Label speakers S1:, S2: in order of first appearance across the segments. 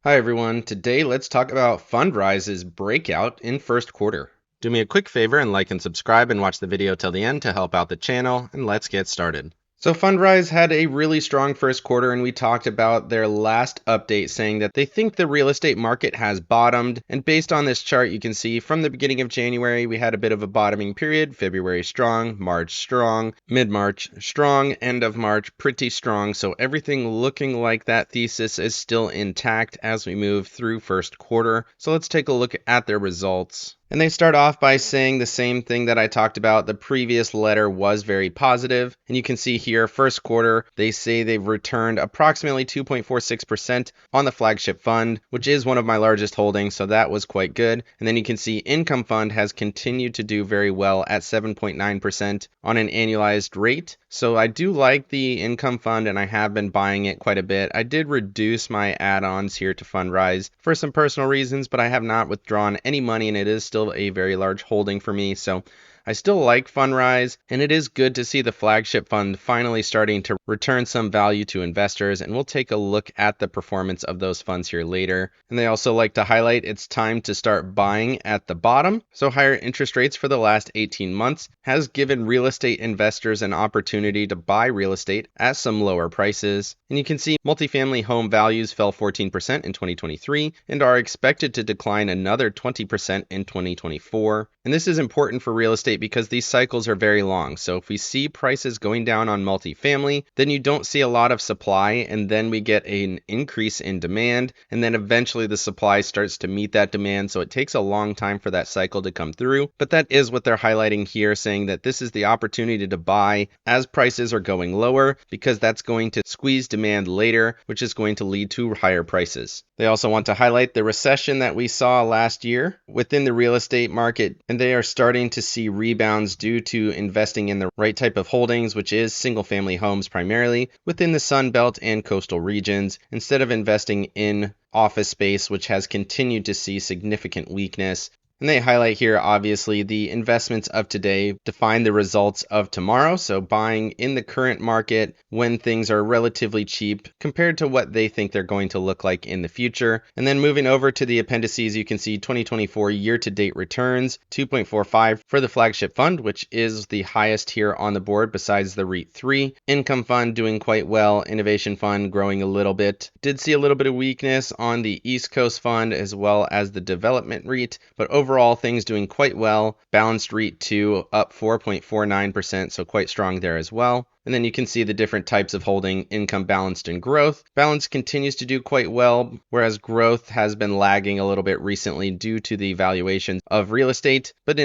S1: Hi everyone, today let's talk about Fundrise's breakout in first quarter. Do me a quick favor and like and subscribe and watch the video till the end to help out the channel, and let's get started. So Fundrise had a really strong first quarter, and we talked about their last update saying that they think the real estate market has bottomed. And based on this chart, you can see from the beginning of January, we had a bit of a bottoming period. February strong, March strong, mid-March strong, end of March pretty strong. So everything looking like that thesis is still intact as we move through first quarter. So let's take a look at their results. And they start off by saying the same thing that I talked about. The previous letter was very positive. And you can see here, first quarter, they say they've returned approximately 2.46% on the flagship fund, which is one of my largest holdings. So that was quite good. And then you can see income fund has continued to do very well at 7.9% on an annualized rate. So I do like the income fund and I have been buying it quite a bit. I did reduce my add-ons here to Fundrise for some personal reasons, but I have not withdrawn any money and it is still a very large holding for me. So I still like Fundrise, and it is good to see the flagship fund finally starting to return some value to investors, and we'll take a look at the performance of those funds here later. And they also like to highlight it's time to start buying at the bottom. So higher interest rates for the last 18 months has given real estate investors an opportunity to buy real estate at some lower prices. And you can see multifamily home values fell 14% in 2023 and are expected to decline another 20% in 2024. And this is important for real estate because these cycles are very long. So if we see prices going down on multifamily, then you don't see a lot of supply, and then we get an increase in demand, and then eventually the supply starts to meet that demand. So it takes a long time for that cycle to come through. But that is what they're highlighting here, saying that this is the opportunity to buy as prices are going lower, because that's going to squeeze demand later, which is going to lead to higher prices. They also want to highlight the recession that we saw last year within the real estate market, and they are starting to see rebounds due to investing in the right type of holdings, which is single family homes primarily within the Sun Belt and coastal regions, instead of investing in office space, which has continued to see significant weakness. And they highlight here, obviously, the investments of today define the results of tomorrow. So buying in the current market when things are relatively cheap compared to what they think they're going to look like in the future. And then moving over to the appendices, you can see 2024 year-to-date returns, 2.45 for the flagship fund, which is the highest here on the board besides the REIT 3. Income fund doing quite well. Innovation fund growing a little bit. Did see a little bit of weakness on the East Coast fund as well as the development REIT, but overall, things doing quite well. Balanced REIT 2 up 4.49%, so quite strong there as well. And then you can see the different types of holding: income, balanced, and growth. Balance continues to do quite well, whereas growth has been lagging a little bit recently due to the valuation of real estate. But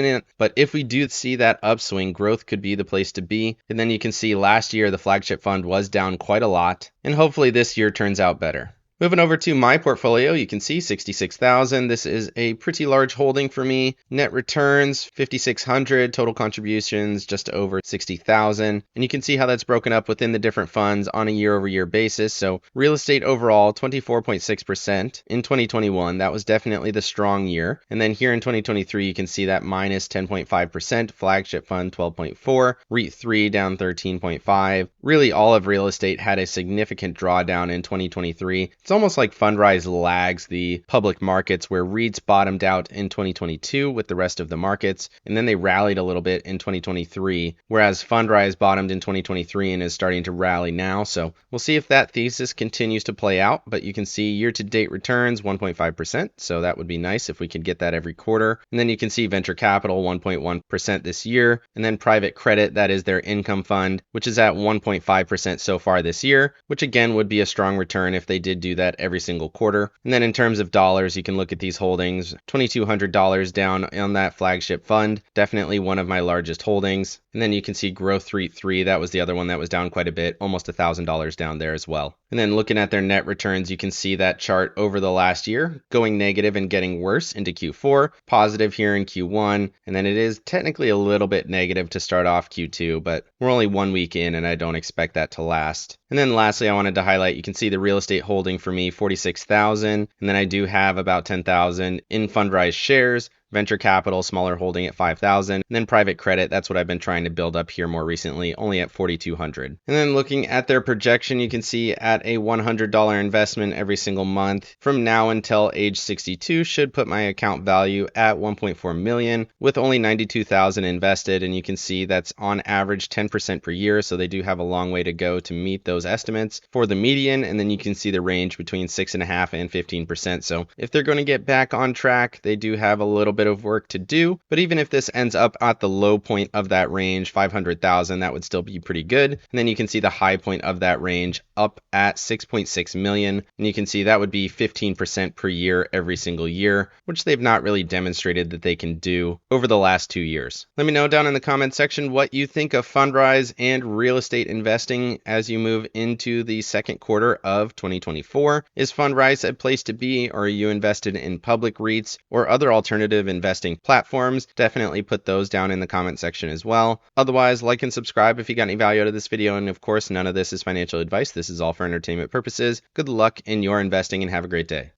S1: if we do see that upswing, growth could be the place to be. And then you can see last year the flagship fund was down quite a lot, and hopefully this year turns out better. Moving over to my portfolio, you can see 66,000. This is a pretty large holding for me. Net returns 5,600, total contributions just over 60,000. And you can see how that's broken up within the different funds on a year-over-year basis. So real estate overall 24.6% in 2021. That was definitely the strong year. And then here in 2023, you can see that minus 10.5%. Flagship fund 12.4, REIT 3 down 13.5. Really, all of real estate had a significant drawdown in 2023. It's almost like Fundrise lags the public markets, where REITs bottomed out in 2022 with the rest of the markets, and then they rallied a little bit in 2023, whereas Fundrise bottomed in 2023 and is starting to rally now. So we'll see if that thesis continues to play out, but you can see year-to-date returns 1.5%, so that would be nice if we could get that every quarter. And then you can see venture capital 1.1% this year, and then private credit, that is their income fund, which is at 1.5% so far this year, which again would be a strong return if they did do that every single quarter. And then in terms of dollars, you can look at these holdings. $2,200 down on that flagship fund, definitely one of my largest holdings. And then you can see Growth REIT 3, that was the other one that was down quite a bit, almost $1,000 down there as well. And then looking at their net returns, you can see that chart over the last year going negative and getting worse into Q4, positive here in Q1, and then it is technically a little bit negative to start off Q2, but we're only 1 week in and I don't expect that to last. And then lastly, I wanted to highlight, you can see the real estate holding for me, 46,000, and then I do have about 10,000 in Fundrise shares, Venture capital, smaller holding at 5,000. And then private credit, that's what I've been trying to build up here more recently, only at 4,200. And then looking at their projection, you can see at a $100 investment every single month from now until age 62 should put my account value at 1.4 million with only 92,000 invested. And you can see that's on average 10% per year. So they do have a long way to go to meet those estimates for the median. And then you can see the range between 6.5% and 15%. So if they're going to get back on track, they do have a little bit of work to do. But even if this ends up at the low point of that range, 500,000, that would still be pretty good. And then you can see the high point of that range up at 6.6 million. And you can see that would be 15% per year every single year, which they've not really demonstrated that they can do over the last 2 years. Let me know down in the comment section what you think of Fundrise and real estate investing as you move into the second quarter of 2024. Is Fundrise a place to be, or are you invested in public REITs or other alternative investing platforms? Definitely put those down in the comment section as well. Otherwise, like and subscribe if you got any value out of this video. And of course, none of this is financial advice. This is all for entertainment purposes. Good luck in your investing and have a great day.